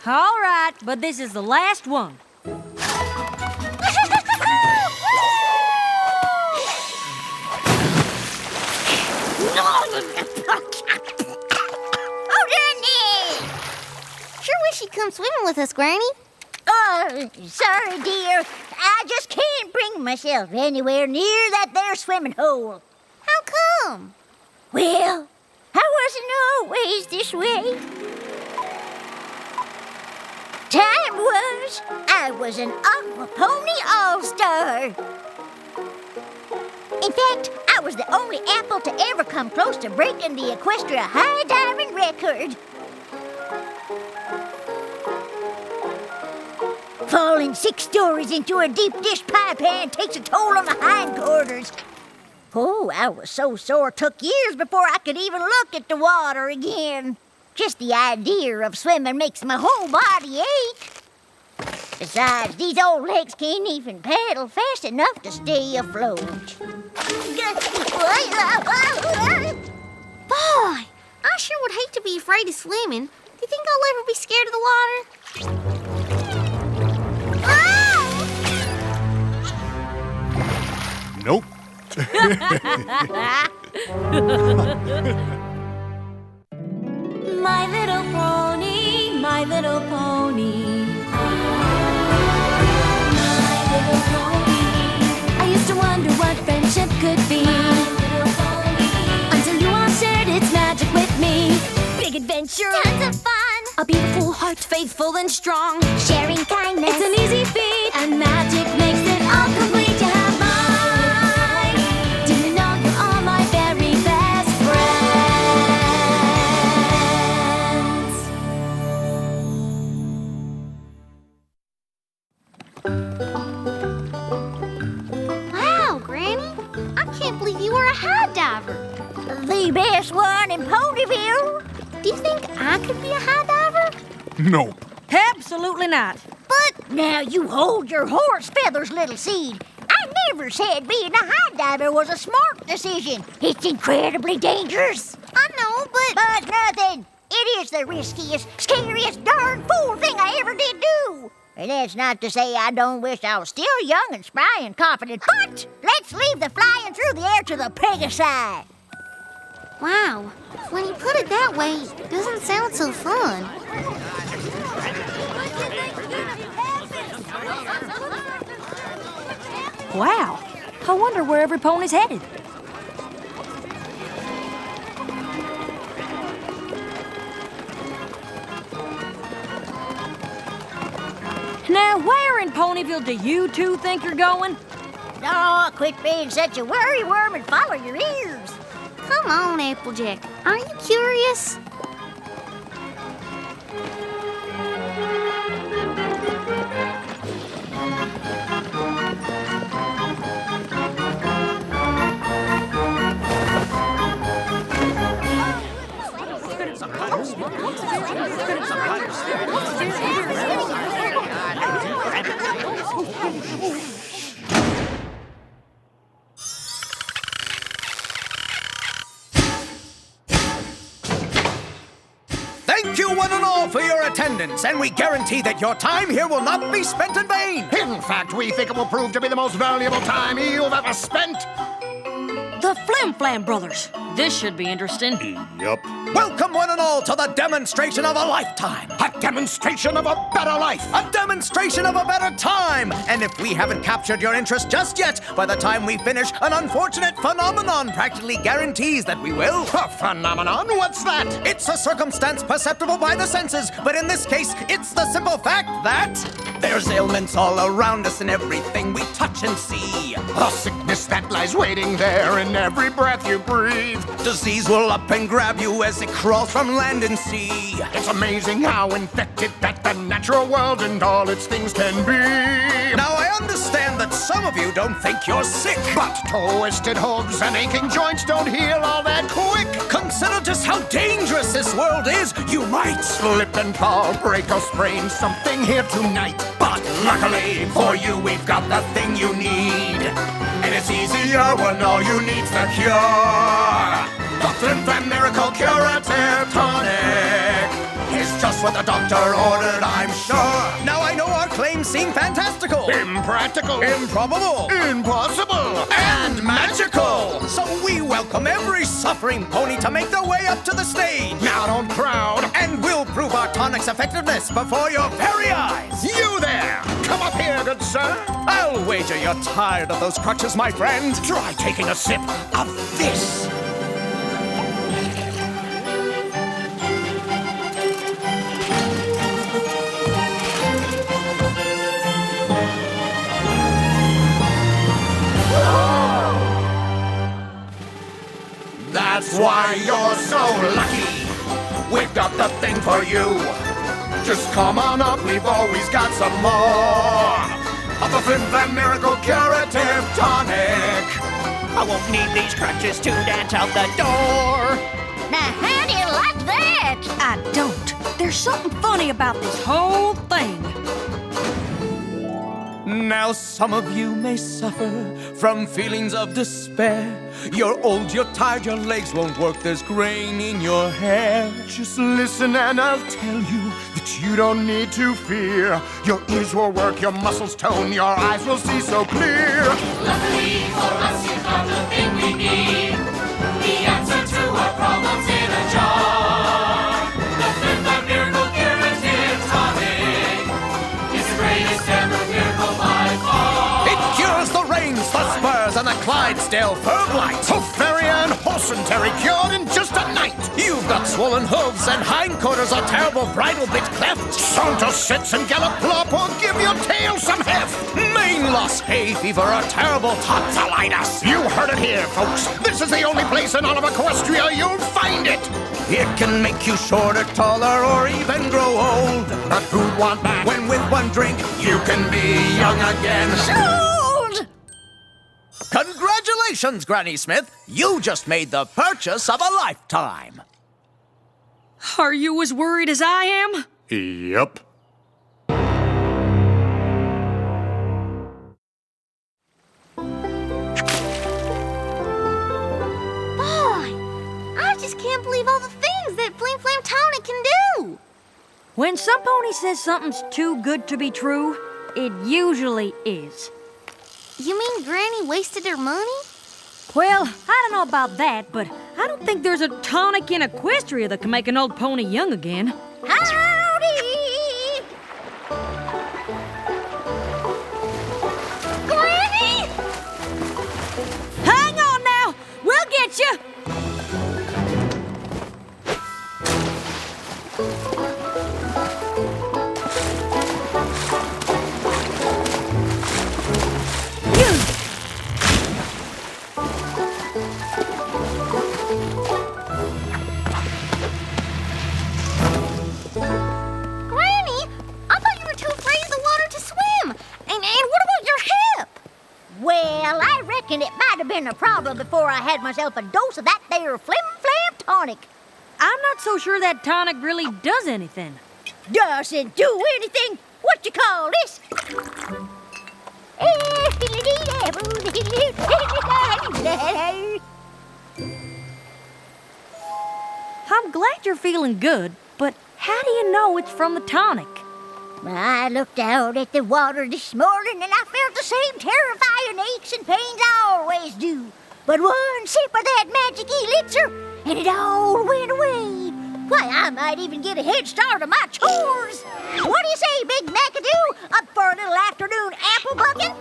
All right, but this is the last one. Oh, Danny! Sure wish you'd come swimming with us, Granny. Oh, sorry, dear. I just can't bring myself anywhere near that there swimming hole. How come? Well, I wasn't always this way. Time was, I was an aqua pony all-star. In fact, I was the only apple to ever come close to breaking the Equestria high diving record. Falling 6 stories into a deep dish pie pan takes a toll on the hindquarters. Oh, I was so sore it took years before I could even look at the water again. Just the idea of swimming makes my whole body ache. Besides, these old legs can't even paddle fast enough to stay afloat. Boy, I sure would hate to be afraid of swimming. Do you think I'll ever be scared of the water? Nope. My little pony, my little pony. My little pony. I used to wonder what friendship could be. Until you all shared its magic with me. Big adventure. Tons of fun. A beautiful heart, faithful and strong. Sharing kindness. It's an easy feat, and magic makes it all complete. You have mine. Do you know you're all my very best friends. Wow, Granny. I can't believe you were a high diver. The best one in Ponyville. Do you think I could be a high diver? Nope. Absolutely not. But now you hold your horse feathers, little seed. I never said being a high diver was a smart decision. It's incredibly dangerous. I know, but Nothing. It is the riskiest, scariest, darn fool thing I ever did do. And that's not to say I don't wish I was still young and spry and confident, but let's leave the flying through the air to the Pegasi. wow. When you put it that way, it doesn't sound so fun. Wow. I wonder where every pony's headed. Now, where in Ponyville do you two think you're going? No, quit being such a worry worm and follow your ears. Come on, Applejack. Aren't you curious? Thank you one and all for your attendance, and we guarantee that your time here will not be spent in vain. In fact, we think it will prove to be the most valuable time you've ever spent. The Flim and Flam Brothers. This should be interesting. Yup. Welcome one and all to the demonstration of a lifetime. A demonstration of a better life. A demonstration of a better time. And if we haven't captured your interest just yet, by the time we finish, an unfortunate phenomenon practically guarantees that we will. A phenomenon? What's that? It's a circumstance perceptible by the senses, but in this case, it's the simple fact that there's ailments all around us in everything we touch and see. A sickness that lies waiting there in every breath you breathe. Disease will up and grab you as it crawls from land and sea. It's amazing how infected that the natural world and all its things can be. Now, I understand that some of you don't think you're sick. But twisted hooves and aching joints don't heal all that quick. Consider just how dangerous this world is. You might Slip and fall, break or sprain something here tonight. But luckily for you, we've got the thing you need. And it's easier when all you need's the cure. The Flim Flam Miracle Curative Tonic is just what the doctor ordered, I'm sure. Now I know our claims seem fantastical, Impractical. improbable, Impossible. and magical. So we welcome every suffering pony to make their way up to the stage. Now don't crowd. And we'll prove our tonic's effectiveness before your very eyes. You there! Come up here, good sir. I'll wager you're tired of those crutches, my friend. Try taking a sip of this. That's Why you're so lucky. We've got the thing for you. Just come on up, we've always got some more of the Flim Flam Miracle Curative Tonic. I won't need these crutches to dance out the door. Now, how do you like that? I don't. There's something funny about this whole thing. Now some of you may suffer from feelings of despair. You're old, you're tired, your legs won't work, there's grain in your hair. Just listen and I'll tell you that you don't need to fear. Your ears will work, your muscles tone, your eyes will see so clear. Luckily for us, you found the thing we need. The answer to our problems in a jar. The Flim Flam Miracle Curative Tonic is the greatest ever miracle by far. It cures the rains, the spurs, and the Clydesdale fur blight. Hofaria and Horsenterry cured in just a night. You've got swollen hooves and hindquarters, a terrible bridle bit cleft. Saunter, sits, and gallop plop, or give your tail some heft. Mane loss, hay fever, a terrible tonsillitis. You heard it here, folks. This is the only place in all of Equestria you'll find it. It can make you shorter, taller, or even grow old. But who'd want that? When with one drink, you can be young again. Sold! Congratulations, Granny Smith. You just made the purchase of a lifetime. Are you as worried as I am? Yep. Boy, I just can't believe all the things that Flim Flam Tonic can do. When some pony says something's too good to be true, it usually is. You mean Granny wasted her money? Well, I don't know about that, but I don't think there's a tonic in Equestria that can make an old pony young again. Howdy! Granny! Hang on now! We'll get you! Granny, I thought you were too afraid of the water to swim. And what about your hip? Well, I reckon it might have been a problem before I had myself a dose of that there Flim Flam tonic. I'm not so sure that tonic really does anything. Doesn't do anything. What you call this? I'm glad you're feeling good, but how do you know it's from the tonic? I looked out at the water this morning and I felt the same terrifying aches and pains I always do. But one sip of that magic elixir and it all went away. Why, I might even get a head start on my chores. What do you say, Big McAdoo? Up for a little afternoon apple bucking?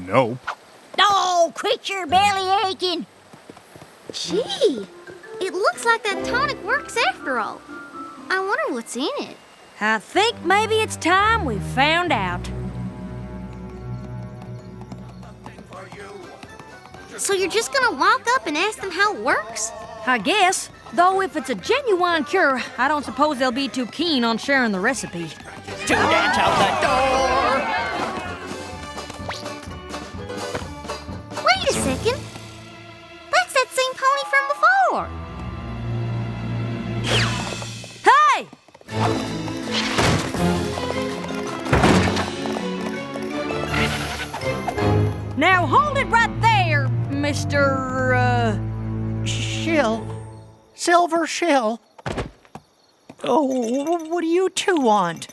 Nope. Oh, quit your belly aching. Gee, it looks like that tonic works after all. I wonder what's in it. I think maybe it's time we found out. So you're just gonna walk up and ask them how it works? I guess. Though if it's a genuine cure, I don't suppose they'll be too keen on sharing the recipe. To dance out the door. Wait a second. That's that same pony from before. Hey! Now hold it right there, Mr. Shill. Silver Shill. Oh, what do you two want?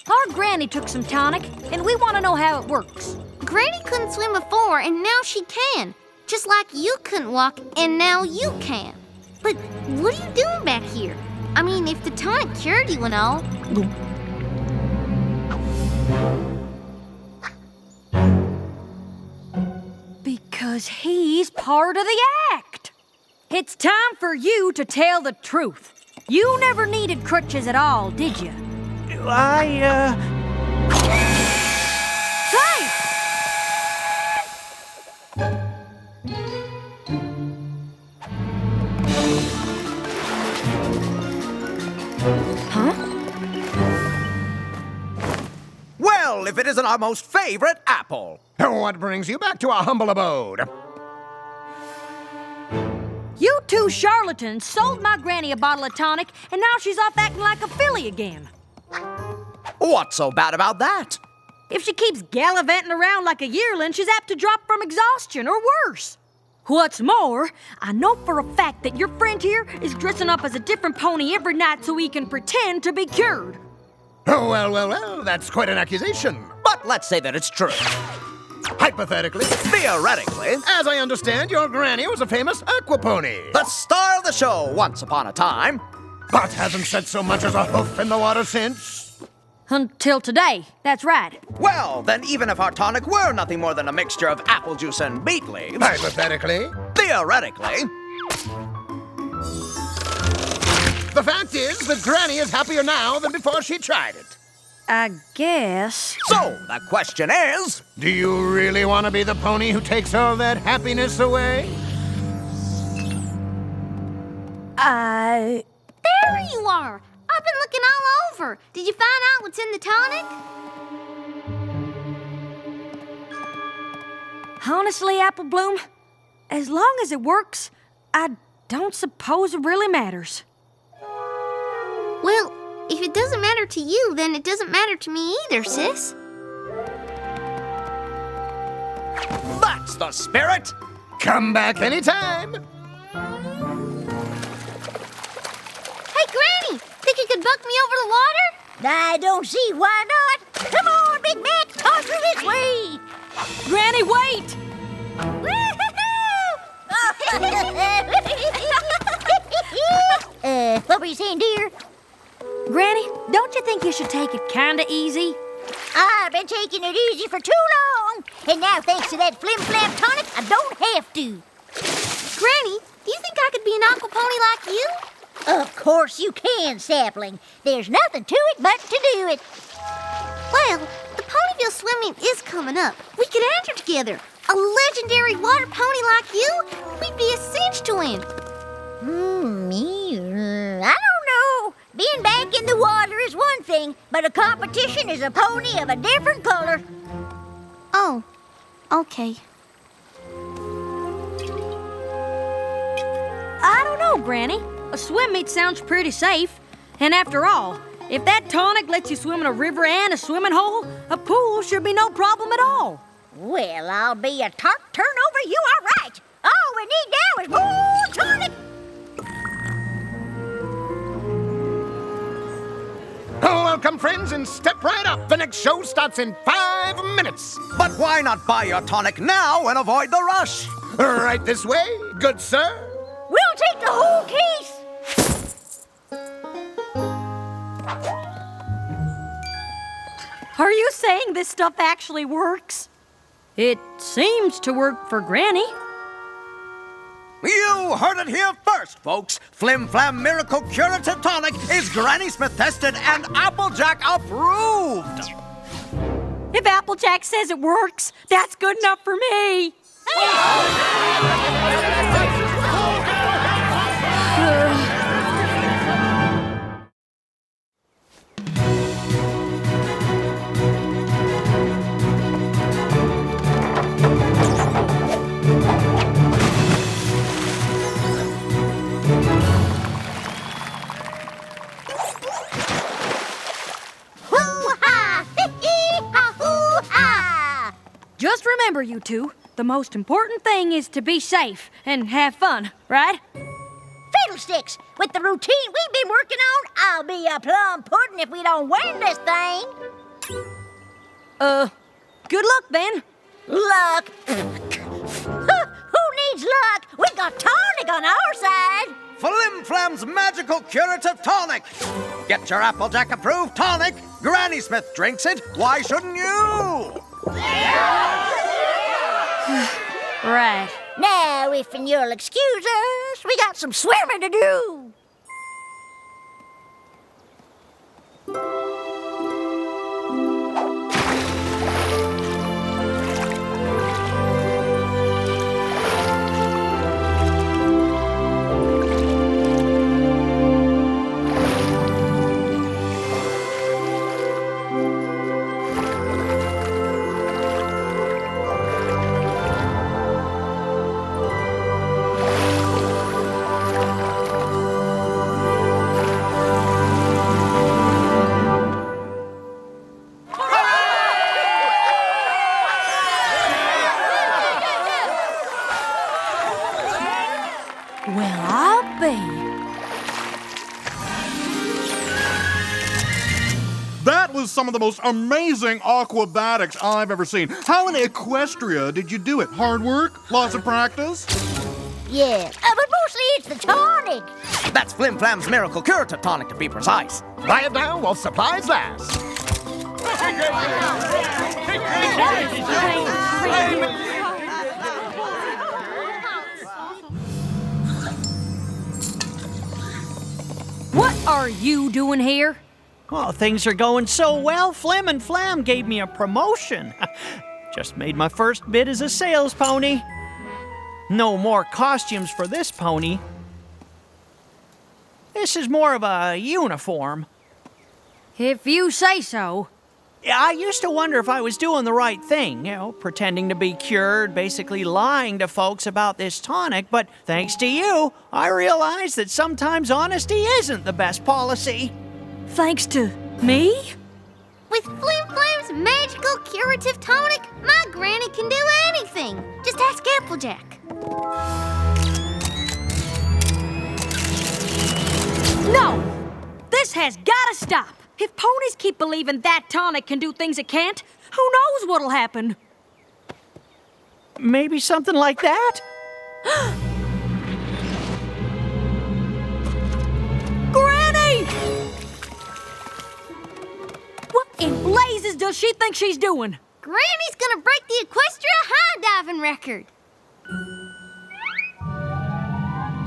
Our granny took some tonic, and we want to know how it works. Granny couldn't swim before, and now she can. Just like you couldn't walk, and now you can. But what are you doing back here? I mean, if the tonic cured you and all. Because he's part of the act. It's time for you to tell the truth. You never needed crutches at all, did you? I, Hey! Huh? Well, if it isn't our most favorite apple. What brings you back to our humble abode? You two charlatans sold my granny a bottle of tonic, and now she's off acting like a filly again. What's so bad about that? If she keeps gallivanting around like a yearling, she's apt to drop from exhaustion or worse. What's more, I know for a fact that your friend here is dressing up as a different pony every night so he can pretend to be cured. Oh, well, that's quite an accusation. But let's say that it's true. Hypothetically, Theoretically, as I understand, your granny was a famous aquapony. the star of the show once upon a time. But hasn't set so much as a hoof in the water since. Until today, that's right. Well, then even if our tonic were nothing more than a mixture of apple juice and beet leaves, Hypothetically, theoretically, the fact is that Granny is happier now than before she tried it. I guess. so the question is, Do you really want to be the pony who takes all that happiness away? There you are. I've been looking all over. Did you find out what's in the tonic? Honestly, Apple Bloom, as long as it works, I don't suppose it really matters. Well, if it doesn't matter to you, then it doesn't matter to me either, sis. that's the spirit. Come back anytime. Hey, Granny! Think you could buck me over the water? I don't see why not. Come on, Big Mac, toss her this way. Granny, wait! What were you saying, dear? Granny, don't you think you should take it kinda easy? I've been taking it easy for too long, and now thanks to that Flim Flam tonic, I don't have to. Granny, do you think I could be an aqua pony like you? Of course you can, Sapling. There's nothing to it but to do it. Well, the Ponyville swimming is coming up. We could enter together. A legendary water pony like you? We'd be a cinch to win. I don't know. Being back in the water is one thing, but a competition is a pony of a different color. Oh, okay. I don't know, Granny. A swim meet sounds pretty safe. And after all, if that tonic lets you swim in a river and a swimming hole, a pool should be no problem at all. Well, I'll be a tart turnover. You are right. All we need now is more tonic. Oh, welcome, friends, and step right up. The next show starts in 5 minutes. But why not buy your tonic now and avoid the rush? Right this way, good sir. We'll take the whole case. Are you saying this stuff actually works? It seems to work for Granny. You heard it here first, folks. Flim Flam Miracle Curative Tonic is Granny Smith tested and Applejack approved. If Applejack says it works, that's good enough for me. Hoo-ha! Hee-hee-ha! Hoo-ha! Just remember, you two, the most important thing is to be safe and have fun, right? fiddlesticks! With the routine we've been working on, I'll be a plum pudding if we don't win this thing. Good luck then. Luck? Who needs luck? We got tonic on our side. Flim Flam's magical curative tonic. Get your Applejack approved tonic. Granny Smith drinks it. Why shouldn't you? Right. Now, if you'll excuse us, we got some swimming to do. Well, I'll be. That was some of the most amazing aquabatics I've ever seen. How in Equestria did you do it? Hard work? Lots of practice? Yeah, but mostly it's the tonic. That's Flim Flam's miracle curative tonic, to be precise. Buy it now while supplies last. What are you doing here? Oh, things are going so well, Flim and Flam gave me a promotion. Just made my first bid as a sales pony. No more costumes for this pony. This is more of a uniform. If you say so. I used to wonder if I was doing the right thing, pretending to be cured, basically lying to folks about this tonic, but thanks to you, I realized that sometimes honesty isn't the best policy. Thanks to me? With Flim Flam's magical curative tonic, my granny can do anything. Just ask Applejack. No! This has gotta stop! If ponies keep believing that tonic can do things it can't, who knows what'll happen? Maybe something like that? Granny! What in blazes does she think she's doing? Granny's gonna break the Equestria high diving record.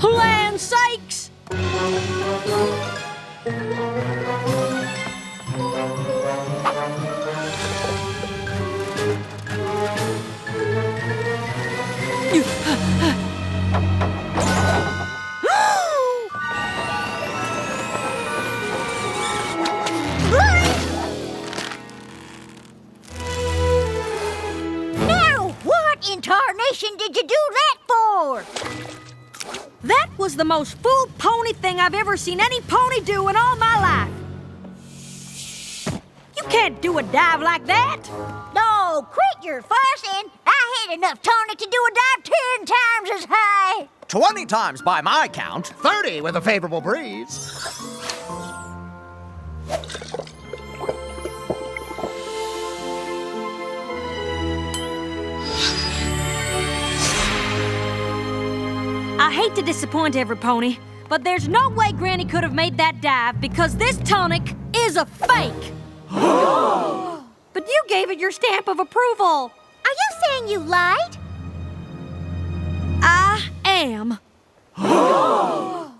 Land sakes! Now, what in tarnation did you do that for? That was the most fool pony thing I've ever seen any pony do in all my life. You can't do a dive like that. No, quit your fussing. I had enough tonic to do a dive 10 times as high. 20 times by my count. 30 with a favorable breeze. I hate to disappoint every pony, but there's no way Granny could have made that dive because this tonic is a fake. But you gave it your stamp of approval. Are you saying you lied? I am. I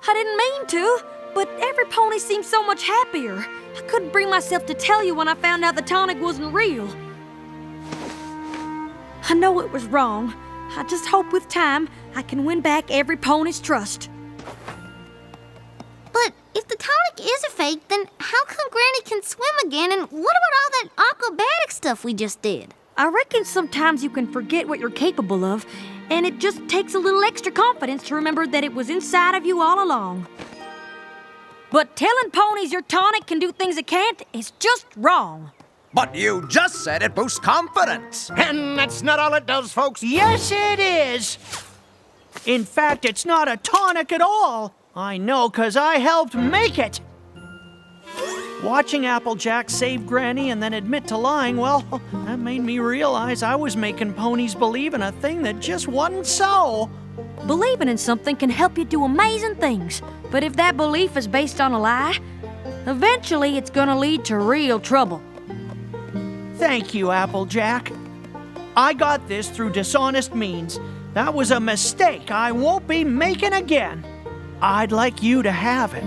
didn't mean to, but every pony seemed so much happier. I couldn't bring myself to tell you when I found out the tonic wasn't real. I know it was wrong. I just hope with time I can win back every pony's trust. But if the tonic is a fake, then how come Granny can swim again? And what about all that aquabatic stuff we just did? I reckon sometimes you can forget what you're capable of, and it just takes a little extra confidence to remember that it was inside of you all along. But telling ponies your tonic can do things it can't is just wrong. But you just said it boosts confidence. And that's not all it does, folks. Yes, it is. In fact, it's not a tonic at all. I know 'cause I helped make it. Watching Applejack save Granny and then admit to lying, well, that made me realize I was making ponies believe in a thing that just wasn't so. Believing in something can help you do amazing things, but if that belief is based on a lie, eventually it's gonna lead to real trouble. Thank you, Applejack. I got this through dishonest means. That was a mistake I won't be making again. I'd like you to have it,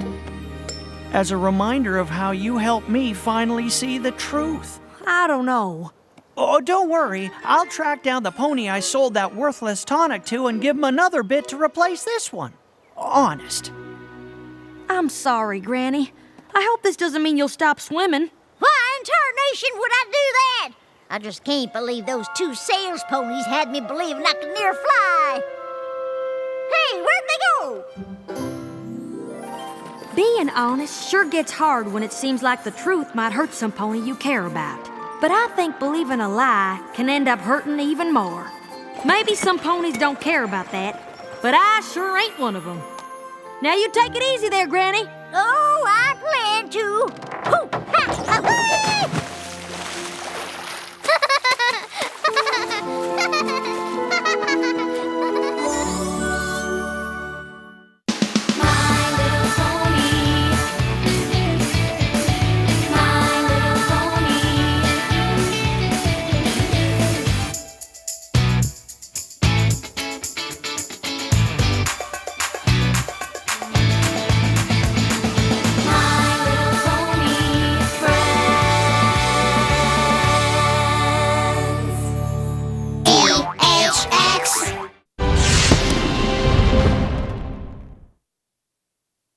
as a reminder of how you helped me finally see the truth. I don't know. Oh, don't worry. I'll track down the pony I sold that worthless tonic to and give him another bit to replace this one. Honest. I'm sorry, Granny. I hope this doesn't mean you'll stop swimming. Why in tarnation would I do that? I just can't believe those 2 sales ponies had me believing I could near fly. Hey, where'd they go? Being honest sure gets hard when it seems like the truth might hurt some pony you care about. But I think believing a lie can end up hurting even more. Maybe some ponies don't care about that, but I sure ain't one of them. Now you take it easy there, Granny. Oh, I plan to.